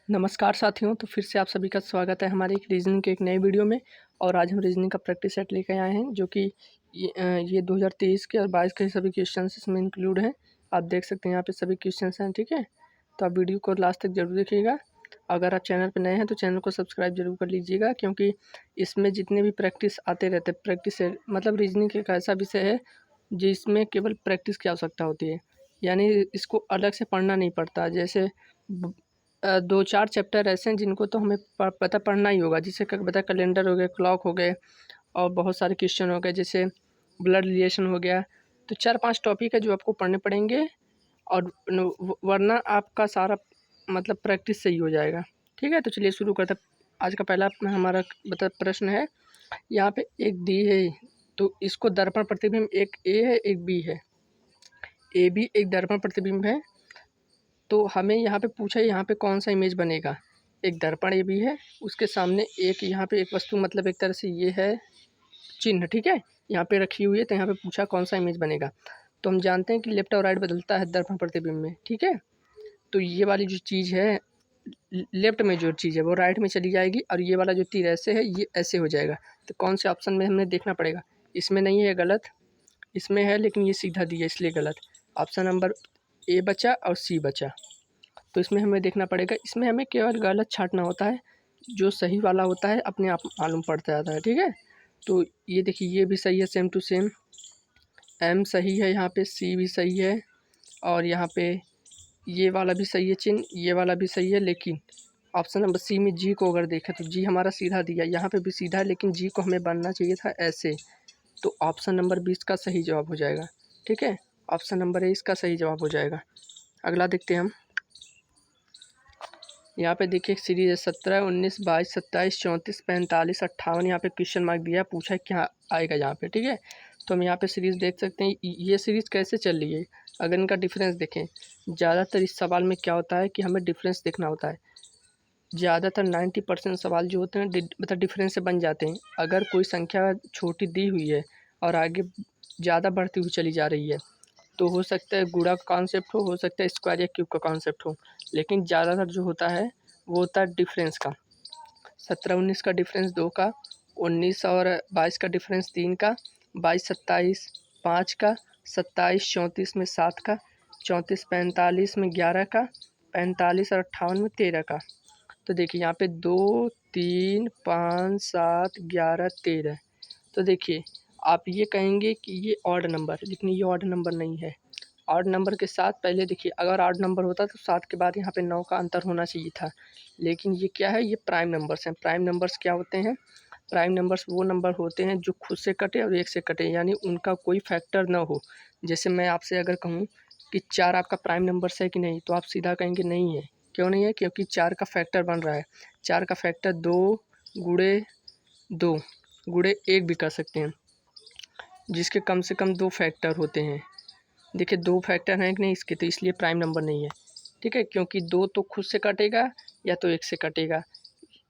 नमस्कार साथियों, तो फिर से आप सभी का स्वागत है हमारी एक रीजनिंग के एक नए वीडियो में। और आज हम रीजनिंग का प्रैक्टिस सेट लेकर आए हैं जो कि ये 2023 के और 22 के सभी क्वेश्चन इसमें इंक्लूड हैं। आप देख सकते हैं यहाँ पे सभी क्वेश्चन हैं, ठीक है। तो आप वीडियो को लास्ट तक जरूर देखिएगा। अगर आप चैनल पर नए हैं तो चैनल को सब्सक्राइब जरूर कर लीजिएगा, क्योंकि इसमें जितने भी प्रैक्टिस आते रहते हैं, प्रैक्टिस मतलब रीजनिंग एक ऐसा विषय है जिसमें केवल प्रैक्टिस की आवश्यकता होती है। यानी इसको अलग से पढ़ना नहीं पड़ता। जैसे 2-4 चैप्टर ऐसे हैं जिनको तो हमें पता पढ़ना ही होगा, जैसे बता कैलेंडर हो गए, क्लॉक हो गए और बहुत सारे क्वेश्चन हो गए, जैसे ब्लड रिलेशन हो गया। तो 4-5 टॉपिक है जो आपको पढ़ने पड़ेंगे और वरना आपका सारा मतलब प्रैक्टिस सही हो जाएगा, ठीक है। तो चलिए शुरू करते हैं। आज का पहला हमारा प्रश्न है। यहाँ पे एक दी है, तो इसको दर्पण प्रतिबिंब एक ए है एक बी है। ए बी एक दर्पण प्रतिबिंब है। तो हमें यहाँ पे पूछा है यहाँ पे कौन सा इमेज बनेगा। एक दर्पण ये भी है, उसके सामने एक यहाँ पे एक वस्तु मतलब एक तरह से ये है चिन्ह, ठीक है, यहाँ पे रखी हुई है। तो यहाँ पे पूछा कौन सा इमेज बनेगा। तो हम जानते हैं कि लेफ्ट और राइट बदलता है दर्पण प्रतिबिंब में, ठीक है। तो ये वाली जो चीज़ है, लेफ्ट में जो चीज़ है वो राइट में चली जाएगी और ये वाला जो तीर ऐसे है ये ऐसे हो जाएगा। तो कौन से ऑप्शन में हमें देखना पड़ेगा। इसमें नहीं है, गलत। इसमें है लेकिन ये सीधा दिया इसलिए गलत। ऑप्शन नंबर ए बचा और सी बचा। तो इसमें हमें देखना पड़ेगा। इसमें हमें केवल गलत छांटना होता है, जो सही वाला होता है अपने आप मालूम पड़ता जाता है, ठीक है। तो ये देखिए ये भी सही है, सेम टू सेम। एम सही है, यहाँ पे सी भी सही है और यहाँ पे ये वाला भी सही है चिन्ह, ये वाला भी सही है। लेकिन ऑप्शन नंबर सी में जी को अगर देखें तो जी हमारा सीधा दिया, यहाँ पे भी सीधा है लेकिन जी को हमें बनना चाहिए था ऐसे। तो ऑप्शन नंबर 20 का सही जवाब हो जाएगा, ठीक है। ऑप्शन नंबर ए इसका सही जवाब हो जाएगा। अगला देखते हैं हम। यहाँ पे देखिए सीरीज है 17, 19, 22, 27, 34, 45, 58। यहाँ पे क्वेश्चन मार्क दिया, पूछा है क्या आएगा यहाँ पे, ठीक है। तो हम यहाँ पे सीरीज देख सकते हैं। ये सीरीज कैसे चल रही है, अगर इनका डिफरेंस देखें। ज़्यादातर इस सवाल में क्या होता है कि हमें डिफरेंस देखना होता है। ज़्यादातर 90% सवाल जो होते हैं मतलब डिफरेंस से बन जाते हैं। अगर कोई संख्या छोटी दी हुई है और आगे ज़्यादा बढ़ती हुई चली जा रही है तो हो सकता है गुणा का कॉन्सेप्ट हो सकता है स्क्वायर या क्यूब का कॉन्सेप्ट हो। लेकिन ज़्यादातर जो होता है वो होता है डिफरेंस का। 17-19 का डिफरेंस 2 का, 19 और 22 का डिफरेंस 3 का, 22-27 5 का, 27-34 में 7 का, 34-45 में 11 का, 45 और 58 में 13 का। तो देखिए यहाँ पे 2, 3, 5, 7, 11, 13। तो देखिए आप ये कहेंगे कि ये ऑड नंबर है, लेकिन ये ऑड नंबर नहीं है। ऑड नंबर के साथ पहले देखिए, अगर ऑड नंबर होता तो 7 के बाद यहाँ पे 9 का अंतर होना चाहिए था। लेकिन ये क्या है, ये प्राइम नंबर्स हैं। प्राइम नंबर्स क्या होते हैं, प्राइम नंबर्स वो नंबर होते हैं जो खुद से कटे और 1 से कटे, यानी उनका कोई फैक्टर ना हो। जैसे मैं आपसे अगर कहूँ कि 4 आपका प्राइम नंबर्स है कि नहीं, तो आप सीधा कहेंगे नहीं है। क्यों नहीं है, क्योंकि 4 का फैक्टर बन रहा है। 4 का फैक्टर 2 गुणे 2 गुणे 1 भी कर सकते हैं, जिसके कम से कम 2 फैक्टर होते हैं। देखिए 2 फैक्टर हैं कि नहीं इसके, तो इसलिए प्राइम नंबर नहीं है, ठीक है। क्योंकि 2 तो खुद से कटेगा या तो 1 से कटेगा।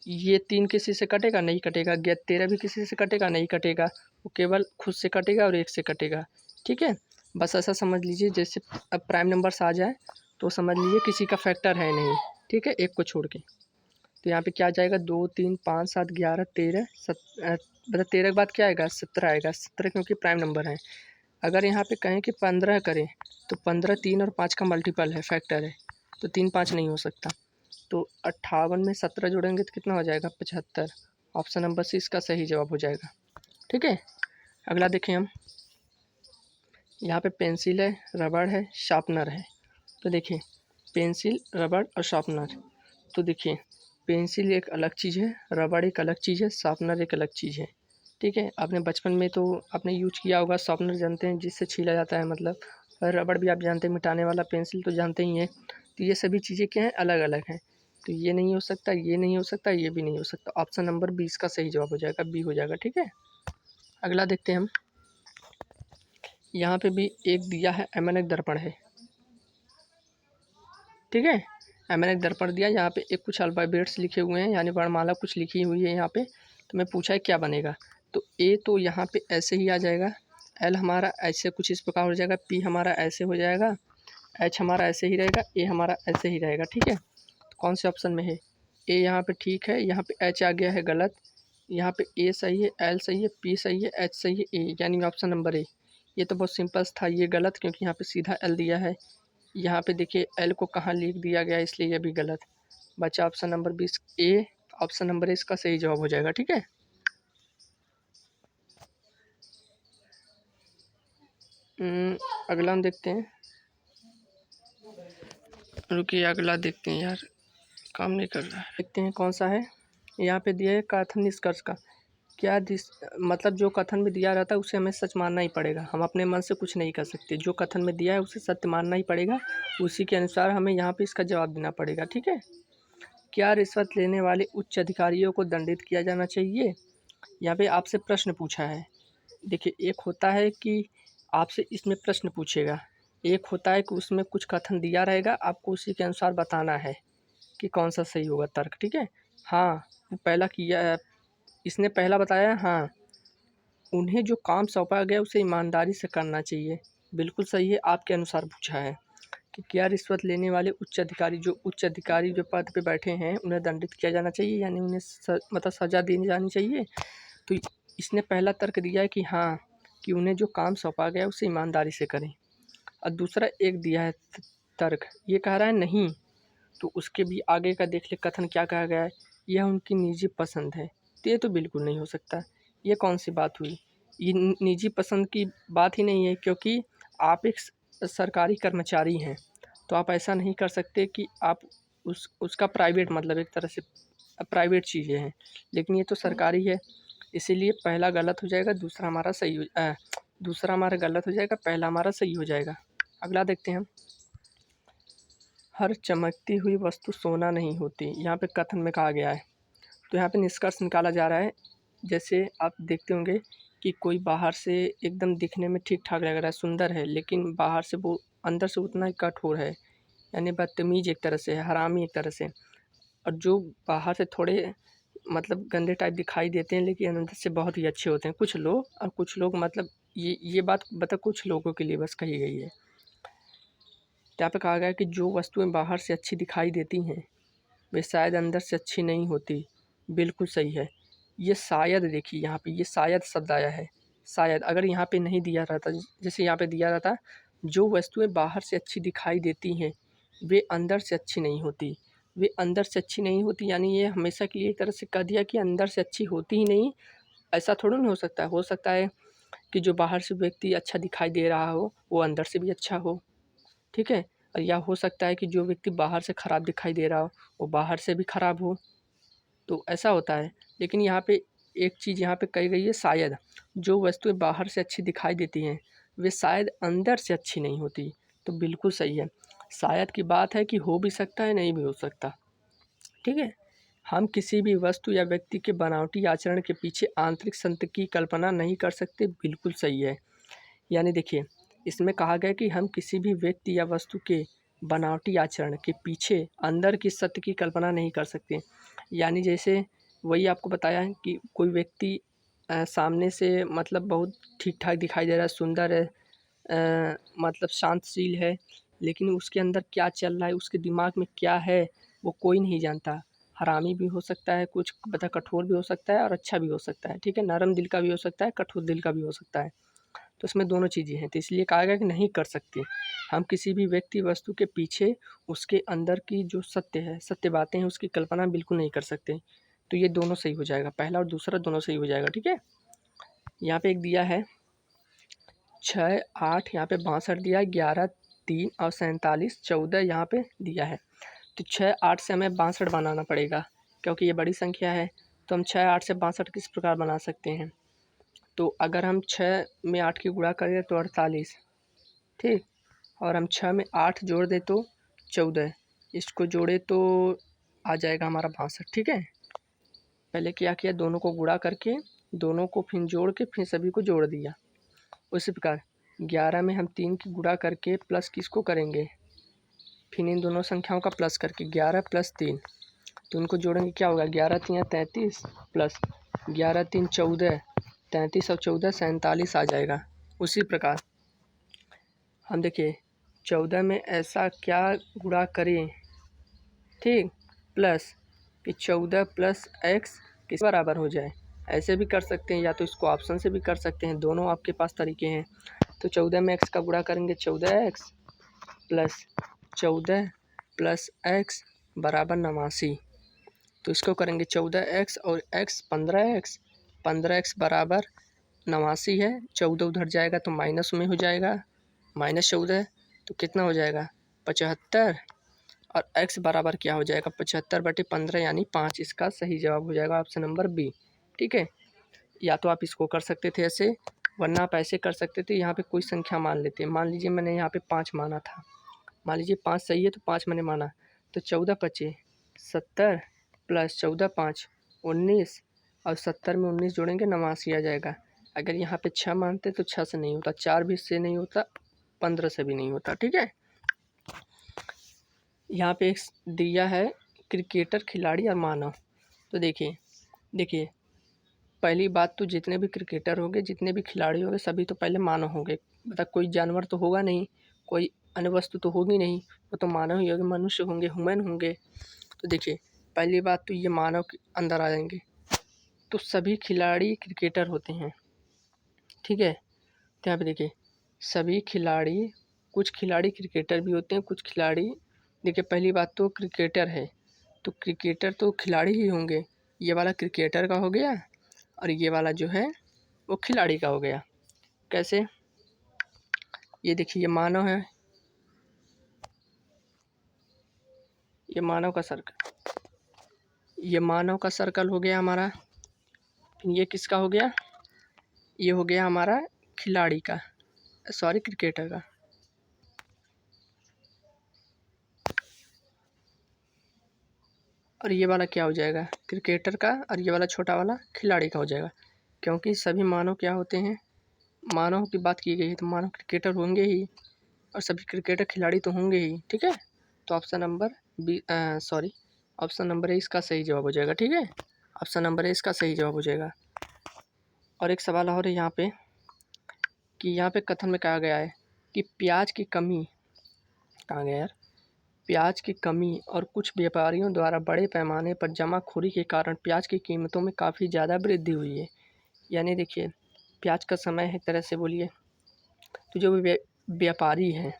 ये 3 किसी से कटेगा नहीं कटेगा, 13 भी किसी से कटेगा नहीं कटेगा, वो केवल खुद से कटेगा और 1 से कटेगा, ठीक है। बस ऐसा समझ लीजिए। जैसे अब प्राइम नंबर्स आ जाए तो समझ लीजिए किसी का फैक्टर है नहीं, ठीक है, एक को छोड़ के। तो यहाँ पे क्या आ जाएगा, 2, 3, 5, 7, 11, 13, मतलब 13 के बाद क्या आएगा, 17 आएगा। 17 क्योंकि प्राइम नंबर है। अगर यहाँ पे कहें कि 15 करें तो 15 3 और 5 का मल्टीपल है, फैक्टर है। तो 3 5 नहीं हो सकता। तो 58 में 17 जोड़ेंगे तो कितना हो जाएगा, 75। ऑप्शन नंबर सी इसका सही जवाब हो जाएगा, ठीक है। अगला देखें हम। यहाँ पे पेंसिल है, रबड़ है, शार्पनर है। तो देखिए पेंसिल, रबड़ और शार्पनर। तो देखिए पेंसिल एक अलग चीज़ है, रबड़ एक अलग चीज़ है, शार्पनर एक अलग चीज़ है, ठीक है। आपने बचपन में तो आपने यूज किया होगा। शार्पनर जानते हैं जिससे छीला जाता है, मतलब। और रबड़ भी आप जानते हैं मिटाने वाला। पेंसिल तो जानते ही हैं। तो ये सभी चीज़ें क्या हैं, अलग अलग हैं। तो ये नहीं हो सकता, ये नहीं हो सकता, ये भी नहीं हो सकता। ऑप्शन नंबर 20 का सही जवाब हो जाएगा, बी हो जाएगा, ठीक है। अगला देखते हैं हम। यहाँ पे भी एक दिया है, एमएनएक दर्पण है, ठीक है। एमएनएक दर्पण दिया, यहाँ पे एक कुछ अल्फ़ाबेट्स लिखे हुए हैं, यानी वर्णमाला कुछ लिखी हुई है यहाँ पे। तो मैं पूछा है क्या बनेगा। तो ए तो यहाँ पे ऐसे ही आ जाएगा, एल हमारा ऐसे कुछ इस प्रकार हो जाएगा, पी हमारा ऐसे हो जाएगा, एच हमारा ऐसे ही रहेगा, ए हमारा ऐसे ही रहेगा, ठीक है। तो कौन से ऑप्शन में है? ए यहाँ पे ठीक है, यहाँ पे एच आ गया है गलत, यहाँ पे ए सही है, एल सही है, पी सही है, एच सही है, ए, यानी ऑप्शन नंबर ए। ये तो बहुत सिंपल था, ये गलत क्योंकि यहाँ पे सीधा एल दिया है। यहाँ पे देखिए एल को कहाँ लिख दिया गया, इसलिए ये भी गलत। बचा option number 20 A. Option number A इसका सही जवाब हो जाएगा। ठीक है, अगला हम देखते हैं। रुकिए अगला देखते हैं यार, काम नहीं कर रहा है। देखते हैं कौन सा है। यहाँ पे दिया है कथन निष्कर्ष का क्या मतलब जो कथन में दिया रहता है उसे हमें सच मानना ही पड़ेगा। हम अपने मन से कुछ नहीं कर सकते, जो कथन में दिया है उसे सत्य मानना ही पड़ेगा, उसी के अनुसार हमें यहाँ पे इसका जवाब देना पड़ेगा। ठीक है, क्या रिश्वत लेने वाले उच्च अधिकारियों को दंडित किया जाना चाहिए? यहाँ पे आपसे प्रश्न पूछा है। देखिए एक होता है कि आपसे इसमें प्रश्न पूछेगा, एक होता है कि उसमें कुछ कथन दिया रहेगा, आपको उसी के अनुसार बताना है कि कौन सा सही होगा तर्क। ठीक है, हाँ पहला किया, इसने पहला बताया हाँ, उन्हें जो काम सौंपा गया उसे ईमानदारी से करना चाहिए, बिल्कुल सही है। आपके अनुसार पूछा है कि क्या रिश्वत लेने वाले उच्च अधिकारी जो पद पे बैठे हैं उन्हें दंडित किया जाना चाहिए, यानी उन्हें मतलब सज़ा दी जानी चाहिए। तो इसने पहला तर्क दिया है कि हाँ, कि उन्हें जो काम सौंपा गया उसे ईमानदारी से करें। और दूसरा एक दिया है तर्क, ये कह रहा है नहीं, तो उसके भी आगे का देख ले कथन क्या कहा गया है, यह उनकी निजी पसंद है। तो ये तो बिल्कुल नहीं हो सकता, ये कौन सी बात हुई, ये निजी पसंद की बात ही नहीं है, क्योंकि आप एक सरकारी कर्मचारी हैं, तो आप ऐसा नहीं कर सकते कि आप उसका प्राइवेट मतलब एक तरह से प्राइवेट चीज़ें हैं, लेकिन ये तो सरकारी है, इसीलिए पहला गलत हो जाएगा, दूसरा हमारा सही दूसरा हमारा गलत हो जाएगा, पहला हमारा सही हो जाएगा। अगला देखते हैं हम। हर चमकती हुई वस्तु सोना नहीं होती, यहाँ पे कथन में कहा गया है। तो यहाँ पे निष्कर्ष निकाला जा रहा है, जैसे आप देखते होंगे कि कोई बाहर से एकदम दिखने में ठीक ठाक लग रहा है, सुंदर है, लेकिन बाहर से वो अंदर से उतना ही कठोर है, यानी बदतमीज एक तरह से है, हरामी एक तरह से। और जो बाहर से थोड़े मतलब गंदे टाइप दिखाई देते हैं, लेकिन अंदर से बहुत ही अच्छे होते हैं कुछ लोग, और कुछ लोग मतलब ये बात बता कुछ लोगों के लिए बस कही गई है। यहाँ पे कहा गया है कि जो वस्तुएं बाहर से अच्छी दिखाई देती हैं वे शायद अंदर से अच्छी नहीं होती, बिल्कुल सही है। ये शायद देखिए यहाँ पे ये शायद शब्द आया है, शायद अगर यहाँ पे नहीं दिया रहता, जैसे यहाँ पे दिया रहता जो वस्तुएं बाहर से अच्छी दिखाई देती हैं वे अंदर से अच्छी नहीं होती, वे अंदर से अच्छी नहीं होती, यानी ये हमेशा के लिए एक तरह से कह दिया कि अंदर से अच्छी होती ही नहीं। ऐसा थोड़ा नहीं हो सकता है कि जो बाहर से व्यक्ति अच्छा दिखाई दे रहा हो वो अंदर से भी अच्छा हो। ठीक है, और या हो सकता है कि जो व्यक्ति बाहर से ख़राब दिखाई दे रहा हो वो बाहर से भी ख़राब हो, तो ऐसा होता है। लेकिन यहाँ पे एक चीज़ यहाँ पे कही गई है, शायद जो वस्तुएं बाहर से अच्छी दिखाई देती हैं वे शायद अंदर से अच्छी नहीं होती, तो बिल्कुल सही है। शायद की बात है कि हो भी सकता है, नहीं भी हो सकता। ठीक है, हम किसी भी वस्तु या व्यक्ति के बनावटी आचरण के पीछे आंतरिक सत्य की कल्पना नहीं कर सकते, बिल्कुल सही है। यानी देखिए इसमें कहा गया कि हम किसी भी व्यक्ति या वस्तु के बनावटी आचरण के पीछे अंदर की सत्य की कल्पना नहीं कर सकते। यानी जैसे वही आपको बताया है कि कोई व्यक्ति सामने से मतलब बहुत ठीक ठाक दिखाई दे रहा है, सुंदर है, मतलब शांतशील है, लेकिन उसके अंदर क्या चल रहा है, उसके दिमाग में क्या है, वो कोई नहीं जानता। हरामी भी हो सकता है, कुछ पता कठोर भी हो सकता है और अच्छा भी हो सकता है। ठीक है, नरम दिल का भी हो सकता है, कठोर दिल का भी हो सकता है, तो इसमें दोनों चीज़ें हैं, तो इसलिए कहा गया कि नहीं कर सकते हम किसी भी व्यक्ति वस्तु के पीछे उसके अंदर की जो सत्य है, सत्य बातें हैं, उसकी कल्पना बिल्कुल नहीं कर सकते। तो ये दोनों सही हो जाएगा, पहला और दूसरा दोनों सही हो जाएगा। ठीक है, यहाँ पे एक दिया है 6, 8, यहाँ पे 62 दिया है, 11, 3 और 47, 14 यहाँ पे दिया है। तो 6, 8 से हमें 62 बनाना पड़ेगा, क्योंकि ये बड़ी संख्या है। तो हम 6, 8 से 62 किस प्रकार बना सकते हैं, तो अगर हम 6 में 8 की गुणा करें तो 48, ठीक, और हम 6 में 8 जोड़ दें तो 14, इसको जोड़े तो आ जाएगा हमारा 62। ठीक है, पहले क्या किया, दोनों को गुणा करके दोनों को फिर जोड़ के फिर सभी को जोड़ दिया। उसी प्रकार 11 में हम 3 की गुणा करके प्लस किसको करेंगे, फिर इन दोनों संख्याओं का प्लस करके 11 + 3, तो उनको जोड़ेंगे क्या होगा, 11 × 3 = 33 प्लस 11 × 3 = 14, 33 और 14 47 आ जाएगा। उसी प्रकार हम देखिए 14 में ऐसा क्या गुणा करें, ठीक, प्लस कि 14 प्लस एक्स किस बराबर हो जाए। ऐसे भी कर सकते हैं या तो इसको ऑप्शन से भी कर सकते हैं, दोनों आपके पास तरीके हैं। तो 14 में एक्स का गुणा करेंगे 14x प्लस 14 प्लस एक्स बराबर 89। तो इसको करेंगे 14x और x 15x, 15x बराबर 89 है। 14 उधर जाएगा तो माइनस में हो जाएगा, -14 तो कितना हो जाएगा 75 और x बराबर क्या हो जाएगा 75/15 यानी 5। इसका सही जवाब हो जाएगा ऑप्शन नंबर बी। ठीक है, या तो आप इसको कर सकते थे ऐसे, वरना आप ऐसे कर सकते थे। यहाँ पे कोई संख्या मान लेते हैं, मान लीजिए मैंने यहाँ पे 5 माना था, मान लीजिए 5 सही है तो 5 मैंने माना, तो 14 पचे 70 प्लस 14 5 19 और 70 में 19 जोड़ेंगे 89 आ जाएगा। अगर यहाँ पे 6 मानते तो 6 से नहीं होता, 4 भी से नहीं होता, 15 से भी नहीं होता। ठीक है, यहाँ पे एक दिया है क्रिकेटर, खिलाड़ी और मानव। तो देखिए पहली बात तो जितने भी क्रिकेटर होंगे, जितने भी खिलाड़ी होंगे, सभी तो पहले मानव होंगे। मतलब कोई जानवर तो होगा नहीं, कोई अन्य वस्तु तो होगी नहीं, वो तो मानव ही होंगे, मनुष्य होंगे, ह्यूमन होंगे। तो देखिए पहली बात तो ये मानव के अंदर आ जाएंगे। तो सभी खिलाड़ी क्रिकेटर होते हैं। ठीक है, तो यहाँ पे देखिए सभी खिलाड़ी, कुछ खिलाड़ी क्रिकेटर भी होते हैं, कुछ खिलाड़ी, देखिए पहली बात तो क्रिकेटर है, तो क्रिकेटर तो खिलाड़ी ही होंगे। ये वाला क्रिकेटर का हो गया और ये वाला जो है वो खिलाड़ी का हो गया। कैसे, ये देखिए ये मानव है, ये मानव का सर्कल, ये मानव का सर्कल हो गया हमारा। ये किसका हो गया, ये हो गया हमारा खिलाड़ी का, सॉरी क्रिकेटर का। और ये वाला क्या हो जाएगा क्रिकेटर का, और ये वाला छोटा वाला खिलाड़ी का हो जाएगा। क्योंकि सभी मानव क्या होते हैं, मानव की बात की गई है तो मानव क्रिकेटर होंगे ही, और सभी क्रिकेटर खिलाड़ी तो होंगे ही। ठीक है, तो option number B, sorry option number A इसका सही जवाब हो जाएगा। ठीक है, ऑप्शन नंबर ए इसका सही जवाब हो जाएगा। और एक सवाल और है यहाँ पे कि यहाँ पे कथन में कहा गया है कि प्याज की कमी, कहाँ गया यार, प्याज की कमी और कुछ व्यापारियों द्वारा बड़े पैमाने पर जमाखोरी के कारण प्याज की कीमतों में काफ़ी ज़्यादा वृद्धि हुई है। यानी देखिए प्याज का समय है, एक तरह से बोलिए तो जो व्यापारी हैं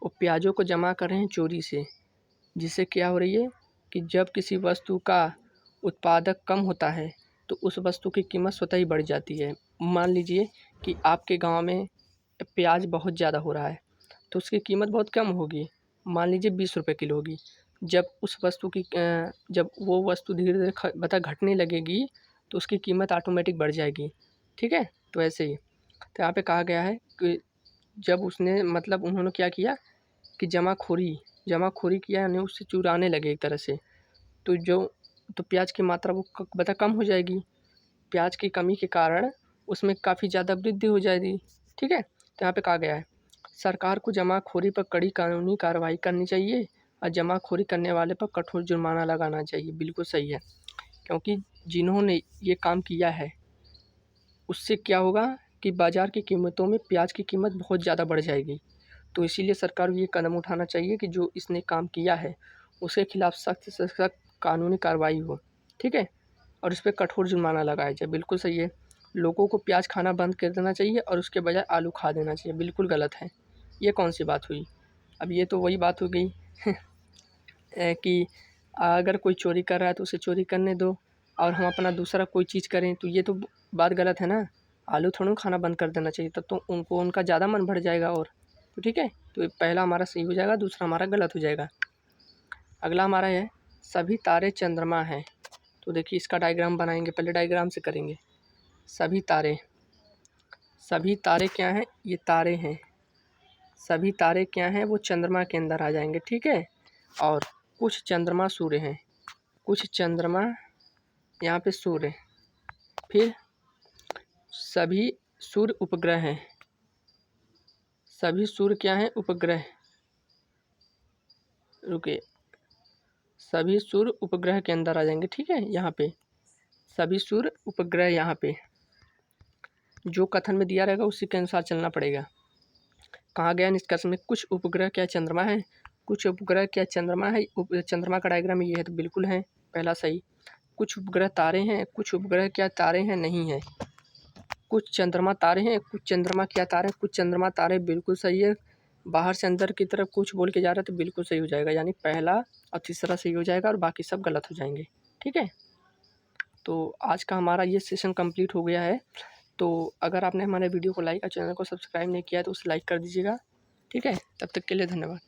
वो प्याज़ों को जमा कर रहे हैं चोरी से, जिससे क्या हो रही है कि जब किसी वस्तु का उत्पादक कम होता है तो उस वस्तु की कीमत स्वतः ही बढ़ जाती है। मान लीजिए कि आपके गांव में प्याज बहुत ज़्यादा हो रहा है तो उसकी कीमत बहुत कम होगी, मान लीजिए 20 रुपये किलो होगी। जब उस वस्तु की जब वो वस्तु धीरे धीरे घटने लगेगी तो उसकी कीमत ऑटोमेटिक बढ़ जाएगी। ठीक है, तो ऐसे ही तो यहाँ पे कहा गया है कि जब उसने मतलब उन्होंने क्या किया कि जमाखोरी किया, यानी उससे चुराने लगे एक तरह से, तो प्याज की मात्रा वो कम हो जाएगी। प्याज की कमी के कारण उसमें काफ़ी ज़्यादा वृद्धि हो जाएगी। ठीक है, तो यहाँ पे कहा गया है सरकार को जमाखोरी पर कड़ी कानूनी कार्रवाई करनी चाहिए और जमाखोरी करने वाले पर कठोर जुर्माना लगाना चाहिए। बिल्कुल सही है, क्योंकि जिन्होंने ये काम किया है उससे क्या होगा कि बाज़ार की कीमतों में प्याज की कीमत बहुत ज़्यादा बढ़ जाएगी। तो इसीलिए सरकार को ये कदम उठाना चाहिए कि जो इसने काम किया है उसके खिलाफ़ सख्त से सख्त कानूनी कार्रवाई हो। ठीक है, और इस पर कठोर जुर्माना लगाया जाए। बिल्कुल सही है, लोगों को प्याज खाना बंद कर देना चाहिए और उसके बजाय आलू खा देना चाहिए। बिल्कुल गलत है, ये कौन सी बात हुई। अब ये तो वही बात हो गई कि अगर कोई चोरी कर रहा है तो उसे चोरी करने दो और हम अपना दूसरा कोई चीज़ करें, तो ये तो बात गलत है ना। आलू थोड़ा खाना बंद कर देना चाहिए, तब तो उनको उनका ज़्यादा मन बढ़ जाएगा। और तो ठीक है, तो पहला हमारा सही हो जाएगा, दूसरा हमारा गलत हो जाएगा। अगला हमारा है सभी तारे चंद्रमा हैं। तो देखिए इसका डायग्राम बनाएंगे, पहले डायग्राम से करेंगे। सभी तारे क्या हैं, ये तारे हैं, सभी तारे क्या हैं वो चंद्रमा के अंदर आ जाएंगे। ठीक है, और कुछ चंद्रमा सूर्य हैं, कुछ चंद्रमा यहाँ पे सूर्य, फिर सभी सूर्य उपग्रह हैं, सभी सूर्य क्या हैं उपग्रह, रुके, सभी सूर्य उपग्रह के अंदर आ जाएंगे। ठीक है, यहाँ पे सभी सूर्य उपग्रह, यहाँ पे जो कथन में दिया रहेगा उसी के अनुसार चलना पड़ेगा। कहा गया निष्कर्ष में कुछ उपग्रह क्या चंद्रमा है, कुछ उपग्रह क्या चंद्रमा है, चंद्रमा का डायग्राम ये है तो बिल्कुल है, पहला सही। कुछ उपग्रह तारे हैं, कुछ उपग्रह क्या तारे हैं, नहीं है। कुछ चंद्रमा तारे हैं, कुछ चंद्रमा क्या तारे हैं, कुछ चंद्रमा तारे, बिल्कुल सही है। बाहर से अंदर की तरफ कुछ बोल के जा रहा है तो बिल्कुल सही हो जाएगा, यानी पहला और तीसरा सही हो जाएगा और बाकी सब गलत हो जाएंगे। ठीक है, तो आज का हमारा ये सेशन कंप्लीट हो गया है। तो अगर आपने हमारे वीडियो को लाइक और चैनल को सब्सक्राइब नहीं किया है तो उसे लाइक कर दीजिएगा। ठीक है, तब तक के लिए धन्यवाद।